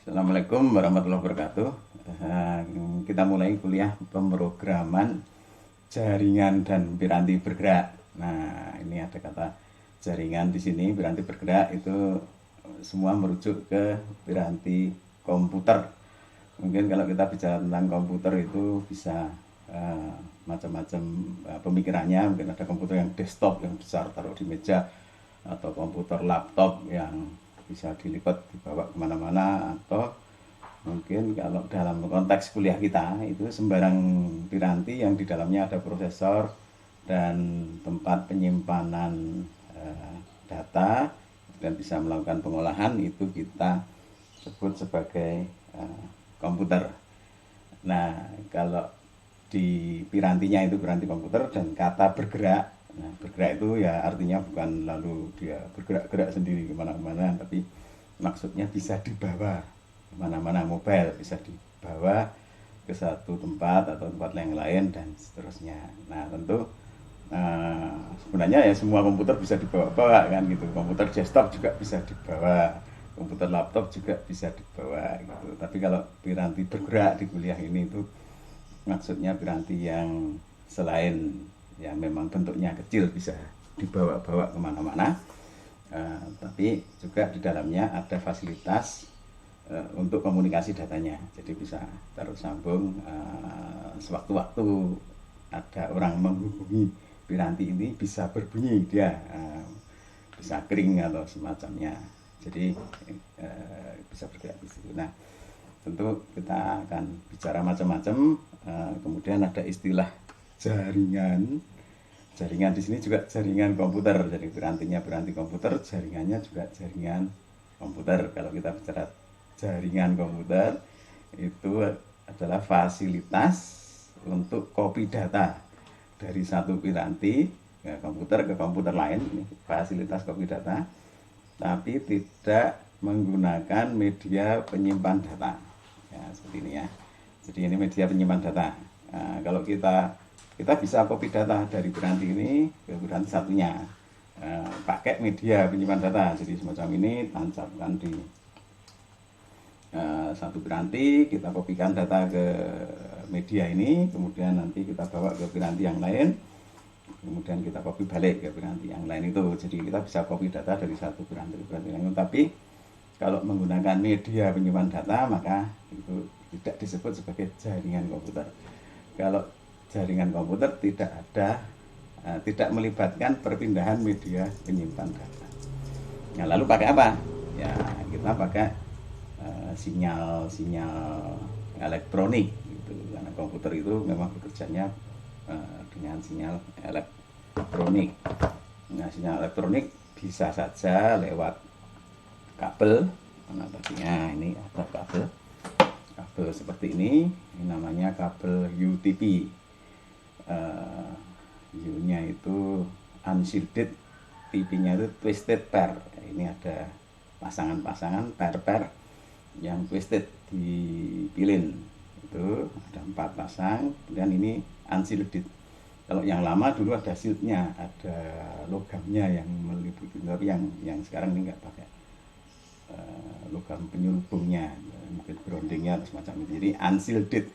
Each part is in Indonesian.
Assalamualaikum warahmatullahi wabarakatuh. Eh, Kita mulai kuliah pemrograman jaringan dan piranti bergerak. Nah, ini ada kata jaringan di sini, piranti bergerak itu semua merujuk ke piranti komputer. Mungkin kalau kita bicara tentang komputer itu bisa macam-macam pemikirannya. Mungkin ada komputer yang desktop yang besar taruh di meja, atau komputer laptop yang bisa dilipat dibawa kemana-mana, atau mungkin kalau dalam konteks kuliah kita itu sembarang piranti yang di dalamnya ada prosesor dan tempat penyimpanan data dan bisa melakukan pengolahan, itu kita sebut sebagai komputer. Nah, kalau di pirantinya itu piranti komputer dan kata bergerak. Nah, bergerak itu ya artinya bukan lalu dia bergerak-gerak sendiri kemana-mana, tapi maksudnya bisa dibawa kemana-mana, mobile bisa dibawa ke satu tempat atau tempat yang lain dan seterusnya. Nah, tentu sebenarnya ya semua komputer bisa dibawa-bawa kan gitu. Komputer desktop juga bisa dibawa, komputer laptop juga bisa dibawa gitu. Tapi kalau piranti bergerak di kuliah ini itu maksudnya piranti yang selain ya memang bentuknya kecil bisa dibawa-bawa kemana-mana, tapi juga di dalamnya ada fasilitas untuk komunikasi datanya. Jadi bisa tersambung sewaktu-waktu ada orang menghubungi piranti ini bisa berbunyi dia, bisa kering atau semacamnya. Jadi bisa bergerak di situ. Nah, tentu kita akan bicara macam-macam. Kemudian ada istilah jaringan. Jaringan di sini juga jaringan komputer. Jadi pirantinya piranti komputer, jaringannya juga jaringan komputer. Kalau kita bicara jaringan komputer, itu adalah fasilitas untuk copy data dari satu piranti ya, komputer ke komputer lain. Ini fasilitas copy data, tapi tidak menggunakan media penyimpan data. Ya, seperti ini ya. Jadi ini media penyimpan data. Nah, kalau kita bisa copy data dari piranti ini ke piranti satunya, pakai media penyimpan data. Jadi semacam ini, tancapkan di satu piranti, kita kopikan data ke media ini, kemudian nanti kita bawa ke piranti yang lain, kemudian kita copy balik ke piranti yang lain itu. Jadi kita bisa copy data dari satu piranti ke piranti lain. Tapi kalau menggunakan media penyimpan data, maka itu tidak disebut sebagai jaringan komputer. Kalau jaringan komputer tidak melibatkan perpindahan media penyimpan data. Nah, lalu pakai apa? Ya, kita pakai sinyal elektronik gitu. Karena komputer itu memang bekerjanya dengan sinyal elektronik. Nah, sinyal elektronik bisa saja lewat kabel. Nah, tadinya ini ada kabel seperti ini namanya kabel UTP. U-nya itu unshielded, TP-nya itu twisted pair. Ini ada pasangan-pasangan pair-pair yang twisted dipilin, itu ada 4 pasang. Dan ini unshielded. Kalau yang lama dulu ada shieldnya, ada logamnya yang meliputi, tapi yang sekarang ini nggak pakai logam penyelubungnya, mungkin groundingnya atau semacam itu. Jadi unshielded.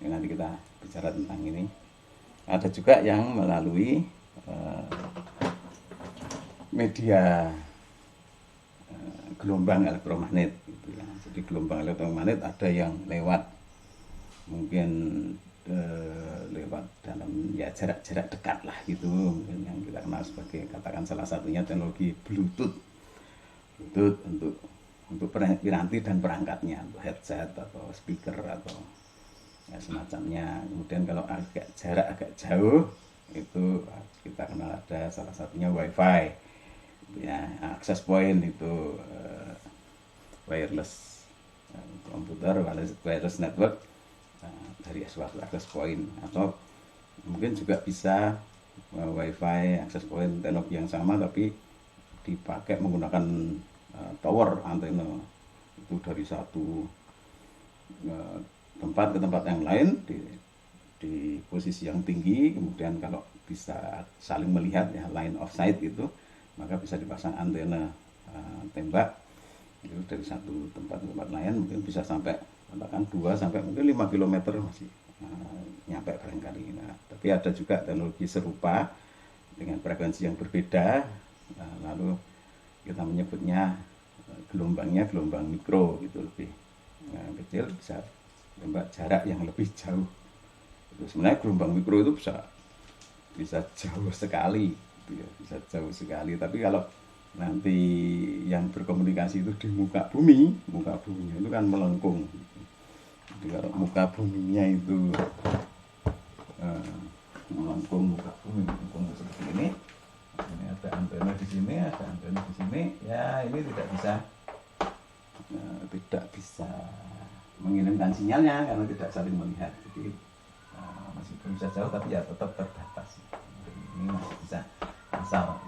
Nanti kita bicara tentang ini. Ada juga yang melalui media gelombang elektromagnet gitu ya. Jadi gelombang elektromagnet ada yang lewat mungkin lewat dalam ya jarak-jarak dekat lah gitu, mungkin yang kita kenal sebagai, katakan salah satunya teknologi Bluetooth untuk piranti dan perangkatnya, untuk headset atau speaker atau ya semacamnya. Kemudian kalau jarak agak jauh itu kita kenal ada salah satunya WiFi ya, access point itu wireless komputer, wireless network dari suatu access point. Atau mungkin juga bisa WiFi access point teknologi yang sama tapi dipakai menggunakan tower antena, itu dari satu tempat ke tempat yang lain di posisi yang tinggi. Kemudian kalau bisa saling melihat ya, line of sight itu, maka bisa dipasang antena tembak Itu dari satu tempat ke tempat lain mungkin bisa sampai katakan 2 sampai mungkin 5 kilometer masih nyampe barangkali. Nah, tapi ada juga teknologi serupa dengan frekuensi yang berbeda. Nah, lalu kita menyebutnya gelombangnya gelombang mikro, gitu, lebih kecil, bisa tembak jarak yang lebih jauh. Itu sebenarnya gelombang mikro itu bisa jauh sekali, gitu ya, bisa jauh sekali. Tapi kalau nanti yang berkomunikasi itu di muka buminya itu kan melengkung. Jadi kalau muka buminya itu melengkung, muka bumi melengkung seperti ini ada antena di sini, ada antena di sini, ya ini tidak bisa mengirimkan sinyalnya karena tidak saling melihat. Jadi masih bisa jauh tapi ya tetap terbatas. Ini masih bisa asal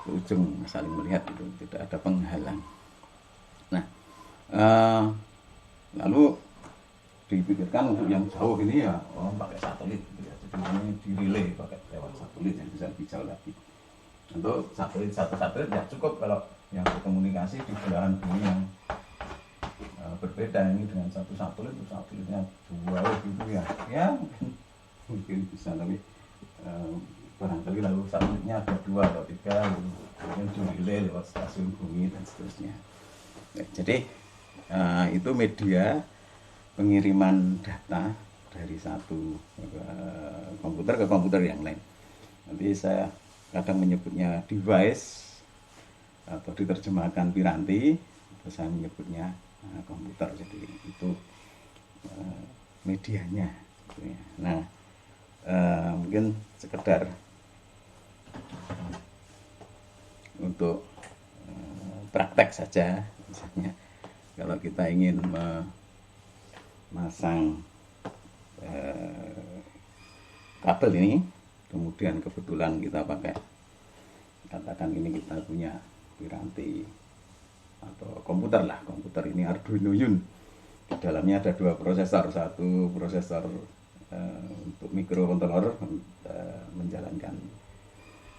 ujung saling melihat, itu tidak ada penghalang. Nah, lalu dipikirkan untuk yang jauh ini ya pakai satelit, gitu ya. Jadi ini direlay pakai lewat satelit yang bisa lebih jauh lagi. Untuk satu satelit ya cukup kalau yang berkomunikasi di belahan bumi yang berbeda. Ini dengan satu satelit, satelitnya dua gitu ya, mungkin bisa, tapi barangkali lalu satelitnya ada 2 atau 3, kemudian direlay lewat stasiun bumi dan seterusnya. Jadi itu media pengiriman data dari satu komputer ke komputer yang lain. Nanti saya kadang menyebutnya device atau diterjemahkan piranti, atau saya menyebutnya komputer. Jadi itu medianya, gitu ya. Nah, mungkin sekedar untuk praktek saja, misalnya kalau kita ingin memasang kabel ini, kemudian kebetulan kita pakai, katakan ini kita punya piranti atau komputer ini Arduino Uno. Di dalamnya ada 2 prosesor, satu prosesor untuk microcontroller menjalankan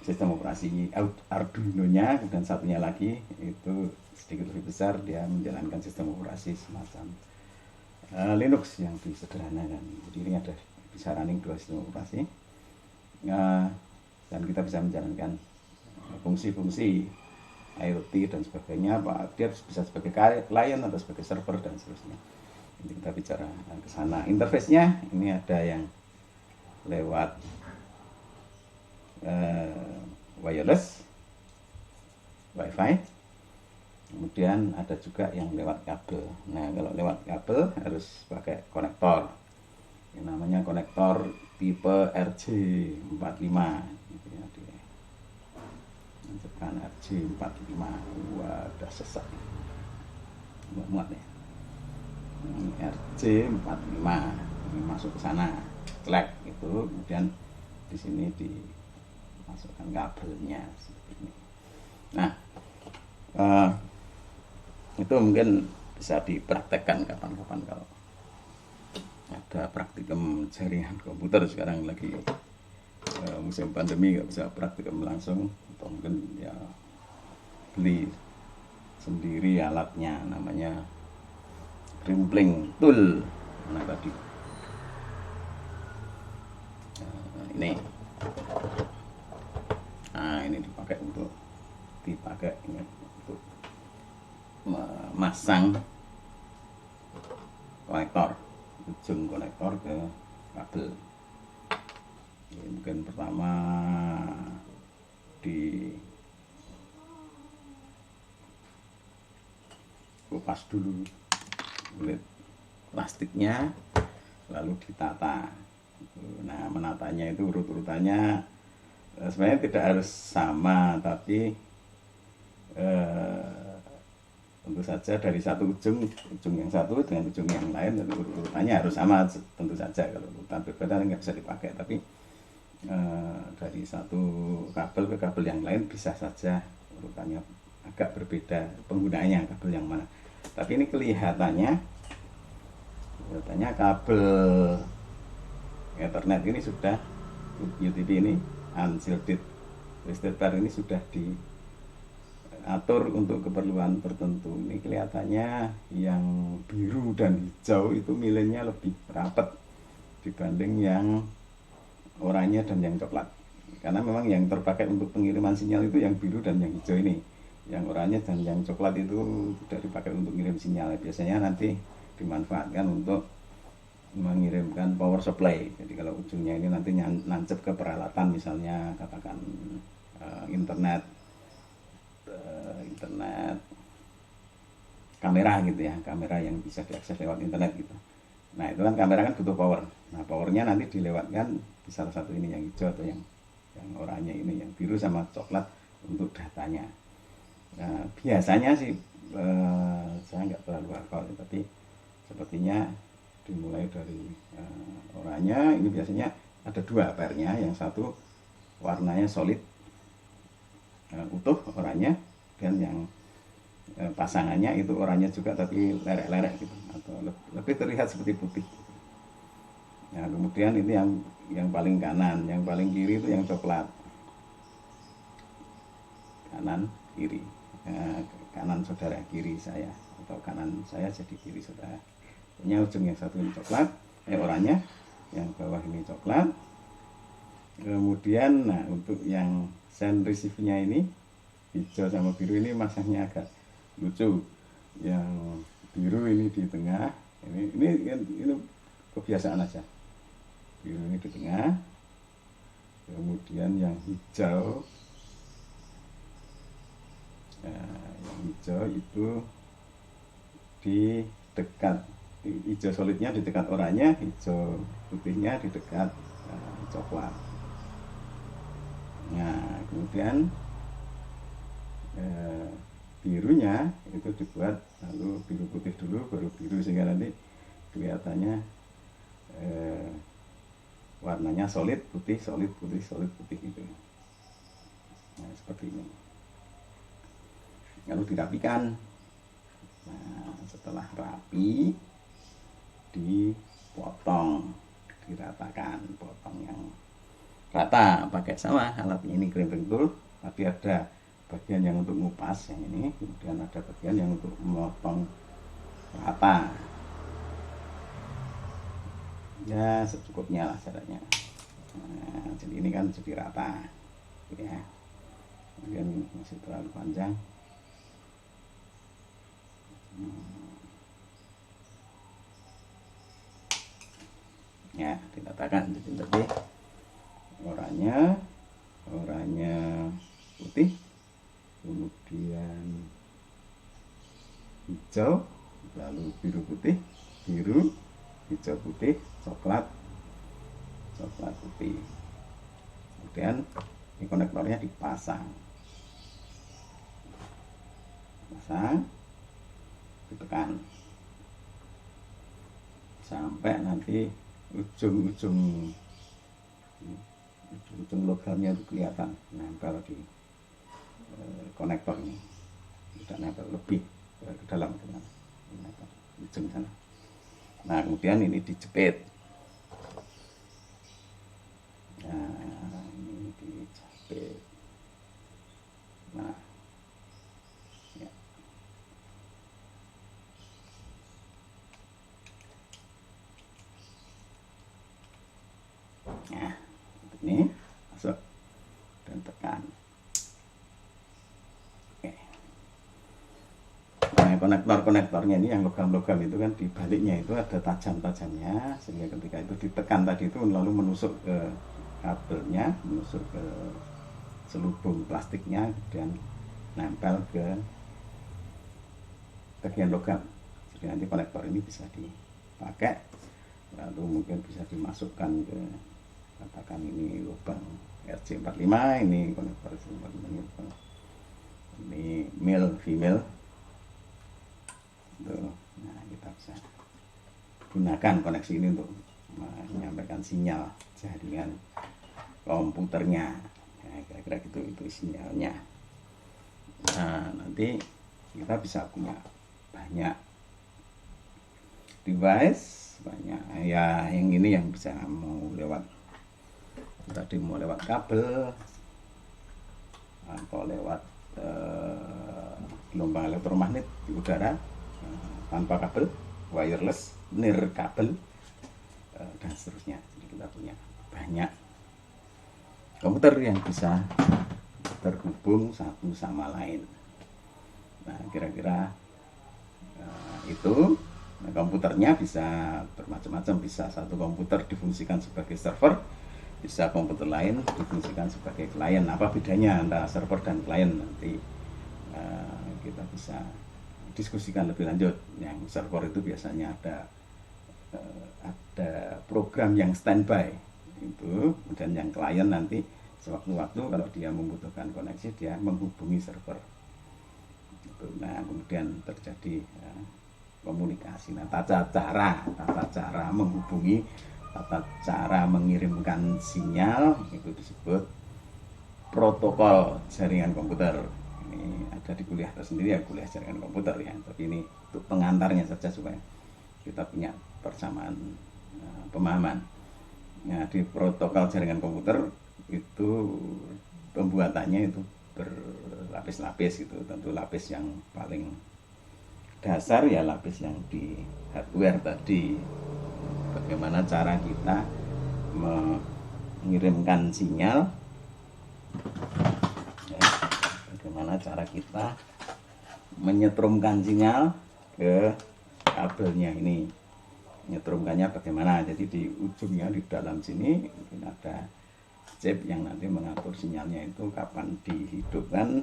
sistem operasi Arduino-nya, dan satunya lagi itu sedikit lebih besar, dia menjalankan sistem operasi semacam Linux yang disederhanakan. Jadi ini ada bisa running 2 sistem operasi, dan kita bisa menjalankan fungsi-fungsi IoT dan sebagainya. Dia bisa sebagai klien atau sebagai server dan seterusnya. Nanti kita bicara ke sana. Interface-nya ini ada yang lewat wireless, wifi, kemudian ada juga yang lewat kabel. Nah, kalau lewat kabel harus pakai konektor, yang namanya konektor tipe RJ45, gitu ya. Masukkan RJ45, udah sesak, muat ya. Ini RJ45, ini masuk ke sana, celek itu, kemudian di sini dimasukkan kabelnya seperti ini. Nah, itu mungkin bisa dipraktekkan kapan-kapan kalau ada praktikum jaringan komputer. Sekarang lagi musim pandemi, nggak bisa praktikum langsung, atau mungkin ya beli sendiri alatnya, namanya crimpling tool. Mana tadi? Ini. Nah, ini dipakai untuk memasang konektor, ujung konektor ke kabel. Ini mungkin pertama dikupas dulu kulit plastiknya, lalu ditata. Nah, menatanya itu urut-urutannya sebenarnya tidak harus sama, tapi tentu saja dari satu ujung yang satu dengan ujung yang lain, urutannya harus sama tentu saja. Kalau urutan berbeda nggak bisa dipakai, tapi dari satu kabel ke kabel yang lain bisa saja urutannya agak berbeda penggunaannya, kabel yang mana. Tapi ini kelihatannya kabel Ethernet ini sudah, UTP ini unshielded twisted pair ini sudah atur untuk keperluan tertentu. Ini kelihatannya yang biru dan hijau itu nilainya lebih rapat dibanding yang oranye dan yang coklat. Karena memang yang terpakai untuk pengiriman sinyal itu yang biru dan yang hijau ini. Yang oranye dan yang coklat itu tidak dipakai untuk mengirim sinyal. Biasanya nanti dimanfaatkan untuk mengirimkan power supply. Jadi kalau ujungnya ini nanti nancep ke peralatan, misalnya katakan internet kamera gitu ya, kamera yang bisa diakses lewat internet gitu. Nah itu kan kamera kan butuh power. Nah powernya nanti dilewatkan di salah satu ini, yang hijau atau yang oranye ini, yang biru sama coklat untuk datanya. Nah, biasanya sih saya nggak terlalu hafal, tapi sepertinya dimulai dari oranye ini biasanya ada dua pairnya, yang satu warnanya solid utuh oranye, dan yang pasangannya itu oranye juga tapi lerek-lerek gitu, atau lebih terlihat seperti putih. Nah kemudian ini yang paling kanan, yang paling kiri itu yang coklat, kanan kiri, kanan saudara kiri saya, atau kanan saya jadi kiri saudara. Ini ujung yang satu ini coklat, oranye, yang bawah ini coklat. Kemudian nah untuk yang send receive-nya ini hijau sama biru ini masangnya agak lucu. Yang biru ini di tengah, ini kebiasaan aja. Biru ini di tengah, kemudian yang hijau itu di dekat, hijau solidnya di dekat oranye, hijau putihnya di dekat coklat. Nah kemudian birunya itu dibuat lalu biru putih dulu baru biru, sehingga nanti kelihatannya warnanya solid putih, solid putih, solid putih gitu. Nah seperti ini. Lalu dirapikan. Nah setelah rapi dipotong, diratakan, potong yang rata pakai sama alatnya ini, crimping tool, tapi ada bagian yang untuk ngupas yang ini, kemudian ada bagian yang untuk memotong rata. Ya secukupnya lah caranya. Nah, jadi ini kan jadi rata ya, kemudian masih terlalu panjang. Ya diratakan, jadi tadi oranye putih, kemudian hijau, lalu biru putih, biru, hijau putih, coklat putih. Kemudian ini konektornya dipasang, ditekan sampai nanti ujung logamnya itu kelihatan nempel di konektor ini, tidak nempel lebih ke dalam dengan ujung sana. Nah kemudian ini dijepit. Nah ini dijepit. Nah ya. Nah ini masuk dan tekan. Oke. Nah konektornya ini yang logam-logam itu kan di baliknya itu ada tajam-tajamnya, sehingga ketika itu ditekan tadi itu lalu menusuk ke kabelnya, menusuk ke selubung plastiknya, dan nempel ke bagian logam. Jadi nanti konektor ini bisa dipakai, lalu mungkin bisa dimasukkan ke, katakan ini lubang RJ45, ini konektor RJ45, ini male female. Nah kita bisa gunakan koneksi ini untuk menyampaikan sinyal jaringan komputernya. Nah, kira-kira gitu itu sinyalnya. Nah nanti kita bisa punya banyak device, banyak ya, yang ini yang bisa mau lewat, tadi mau lewat kabel atau lewat gelombang elektromagnet di udara tanpa kabel, wireless, nirkabel, dan seterusnya. Jadi kita punya banyak komputer yang bisa terhubung satu sama lain. Nah, kira-kira itu. Nah, komputernya bisa bermacam-macam, bisa satu komputer difungsikan sebagai server, bisa komputer lain difungsikan sebagai klien. Apa bedanya antara server dan klien, nanti kita bisa diskusikan lebih lanjut. Yang server itu biasanya ada program yang standby itu, dan yang klien nanti sewaktu-waktu kalau dia membutuhkan koneksi dia menghubungi server. Nah, kemudian terjadi komunikasi. Nah, tata cara menghubungi, tata cara mengirimkan sinyal itu disebut protokol jaringan komputer. Ini ada di kuliah tersendiri ya, kuliah jaringan komputer ya. Tapi ini untuk pengantarnya saja supaya kita punya persamaan pemahaman. Nah, di protokol jaringan komputer itu pembuatannya itu berlapis-lapis gitu. Tentu lapis yang paling dasar ya lapis yang di hardware tadi. Bagaimana cara kita mengirimkan sinyal, ya, bagaimana cara kita menyetrumkan sinyal ke kabelnya ini. Nyetrumkannya bagaimana? Jadi di ujungnya di dalam sini mungkin ada chip yang nanti mengatur sinyalnya itu kapan dihidupkan,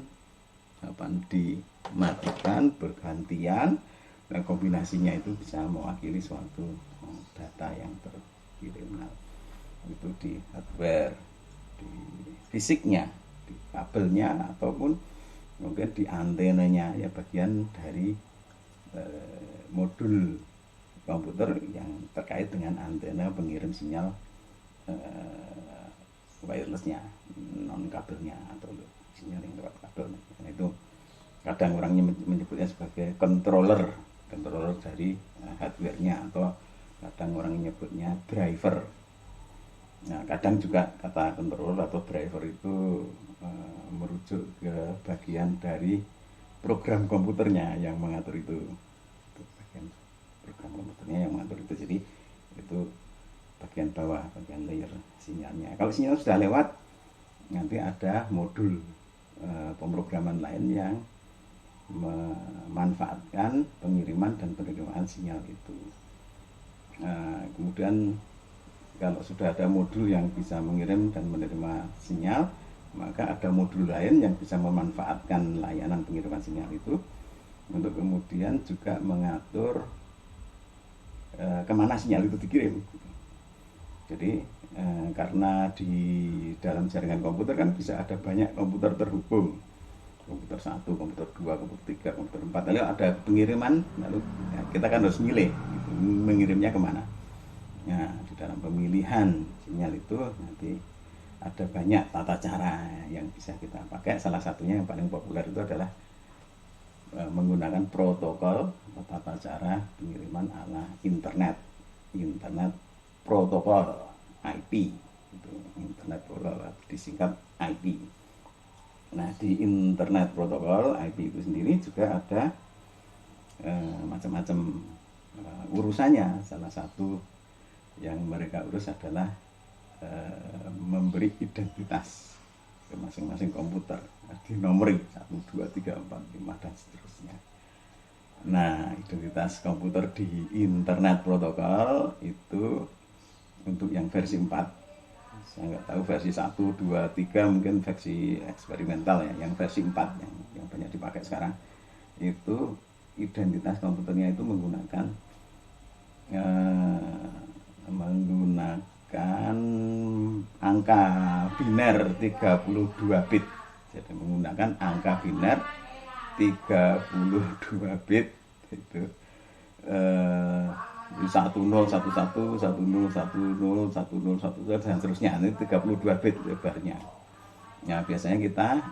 kapan dimatikan, bergantian, dan kombinasinya itu bisa mewakili suatu data yang terkirim. Nah, itu di hardware, di fisiknya, di kabelnya, ataupun mungkin di antenanya, ya bagian dari modul komputer yang terkait dengan antena pengirim sinyal wirelessnya, non kabelnya, atau sinyal yang lewat kabel. Nah, itu kadang orang menyebutnya sebagai controller dari hardware-nya, atau kadang orang menyebutnya driver. Nah, kadang juga kata controller atau driver itu merujuk ke bagian dari program komputernya yang mengatur itu. Bagian program komputernya yang mengatur itu. Jadi itu bagian bawah, bagian layer sinyalnya. Kalau sinyal sudah lewat, nanti ada modul pemrograman lain yang memanfaatkan pengiriman dan penerimaan sinyal itu. Kemudian kalau sudah ada modul yang bisa mengirim dan menerima sinyal, maka ada modul lain yang bisa memanfaatkan layanan pengiriman sinyal itu untuk kemudian juga mengatur kemana sinyal itu dikirim. Jadi karena di dalam jaringan komputer kan bisa ada banyak komputer terhubung, komputer 1, komputer 2, komputer 3, komputer 4, lalu ada pengiriman, lalu kita kan harus milih gitu, mengirimnya kemana. Nah, di dalam pemilihan sinyal itu nanti ada banyak tata cara yang bisa kita pakai. Salah satunya yang paling populer itu adalah menggunakan protokol atau tata cara pengiriman ala internet protokol IP, itu internet protokol disingkat IP. Nah, di internet protokol IP itu sendiri juga ada macam-macam urusannya. Salah satu yang mereka urus adalah memberi identitas ke masing-masing komputer, dinomori 1, 2, 3, 4, 5 dan seterusnya. Nah, identitas komputer di internet protokol itu untuk yang versi 4, saya nggak tahu versi 1, 2, 3 mungkin versi eksperimental ya. Yang versi 4 yang banyak dipakai sekarang itu identitas komputernya itu menggunakan angka biner 32 bit. Jadi menggunakan angka biner 32 bit itu 1011 1010 1010 1011 dan seterusnya. Ini 32 bit lebarnya. Nah, biasanya kita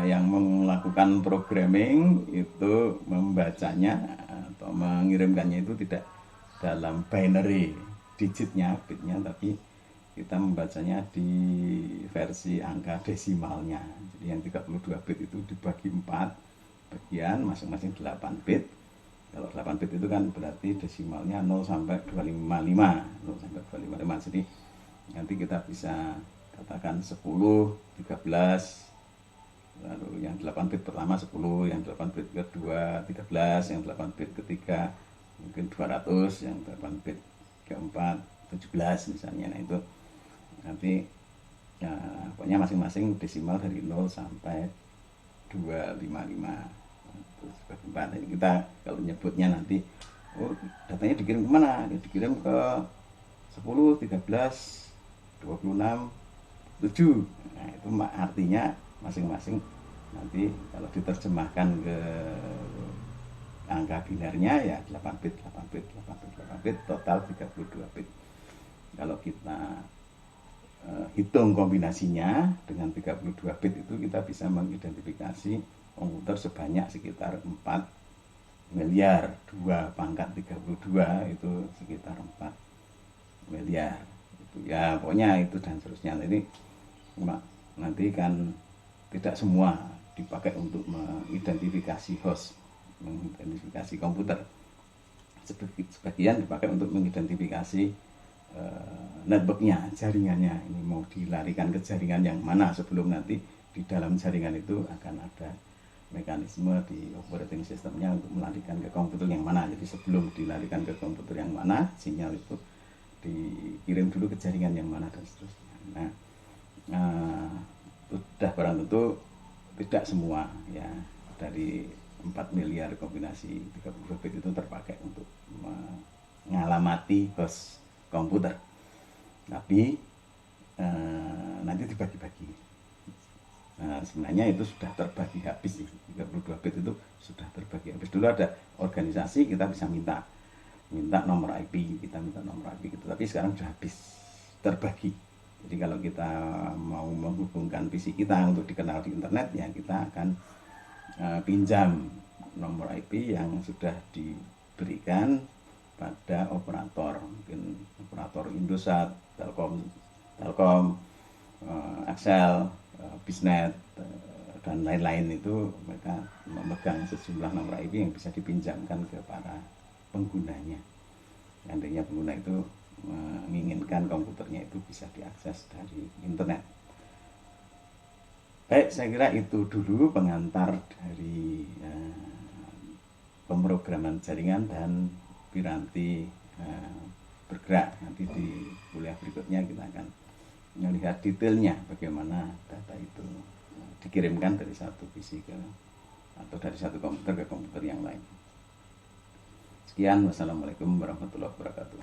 yang melakukan programming itu membacanya atau mengirimkannya itu tidak dalam binary digitnya, bitnya, tapi kita membacanya di versi angka desimalnya. Jadi yang 32 bit itu dibagi 4 bagian masing-masing 8 bit. Kalau 8 bit itu kan berarti desimalnya 0 sampai 255, 0 sampai 255. Jadi nanti kita bisa katakan 10, 13, lalu yang 8 bit pertama 10, yang 8 bit kedua 13, yang 8 bit ketiga mungkin 200, yang 8 bit keempat 17 misalnya. Nah itu nanti ya, pokoknya masing-masing desimal dari 0 sampai 255. Terus ini kita kalau nyebutnya nanti, oh datanya dikirim kemana? Dikirim ke 10, 13, 26, 7. Nah itu artinya masing-masing nanti kalau diterjemahkan ke angka binarnya ya 8 bit, 8 bit, 8 bit, 8 bit, total 32 bit. Kalau kita hitung kombinasinya dengan 32 bit itu kita bisa mengidentifikasi komputer sebanyak sekitar 4 miliar 2 pangkat 32 itu sekitar 4 miliar itu ya, pokoknya itu dan seterusnya. Nanti kan tidak semua dipakai untuk mengidentifikasi host, mengidentifikasi komputer. Sebagian dipakai untuk mengidentifikasi networknya, jaringannya. Ini mau dilarikan ke jaringan yang mana, sebelum nanti di dalam jaringan itu akan ada mekanisme di operating systemnya untuk melarikan ke komputer yang mana. Jadi sebelum dilarikan ke komputer yang mana, sinyal itu dikirim dulu ke jaringan yang mana dan seterusnya. Nah, sudah barang tentu tidak semua ya dari 4 miliar kombinasi 32 bit itu terpakai untuk mengalamati host komputer. Tapi nanti dibagi-bagi. Nah, sebenarnya itu sudah terbagi habis sih. 32 bit itu sudah terbagi habis. Dulu ada organisasi kita bisa minta nomor IP, kita minta nomor IP gitu. Tapi sekarang sudah habis, terbagi. Jadi kalau kita mau menghubungkan PC kita untuk dikenal di internet, ya kita akan pinjam nomor IP yang sudah diberikan pada operator, mungkin operator Indosat, Telkom, Axel, Bisnet, dan lain-lain. Itu mereka memegang sejumlah nomor IP yang bisa dipinjamkan ke para penggunanya. Seandainya pengguna itu menginginkan komputernya itu bisa diakses dari internet. Baik, saya kira itu dulu pengantar dari pemrograman jaringan dan piranti bergerak. Nanti di kuliah berikutnya kita akan melihat detailnya bagaimana data itu dikirimkan dari satu PC atau dari satu komputer ke komputer yang lain. Sekian, wassalamualaikum warahmatullahi wabarakatuh.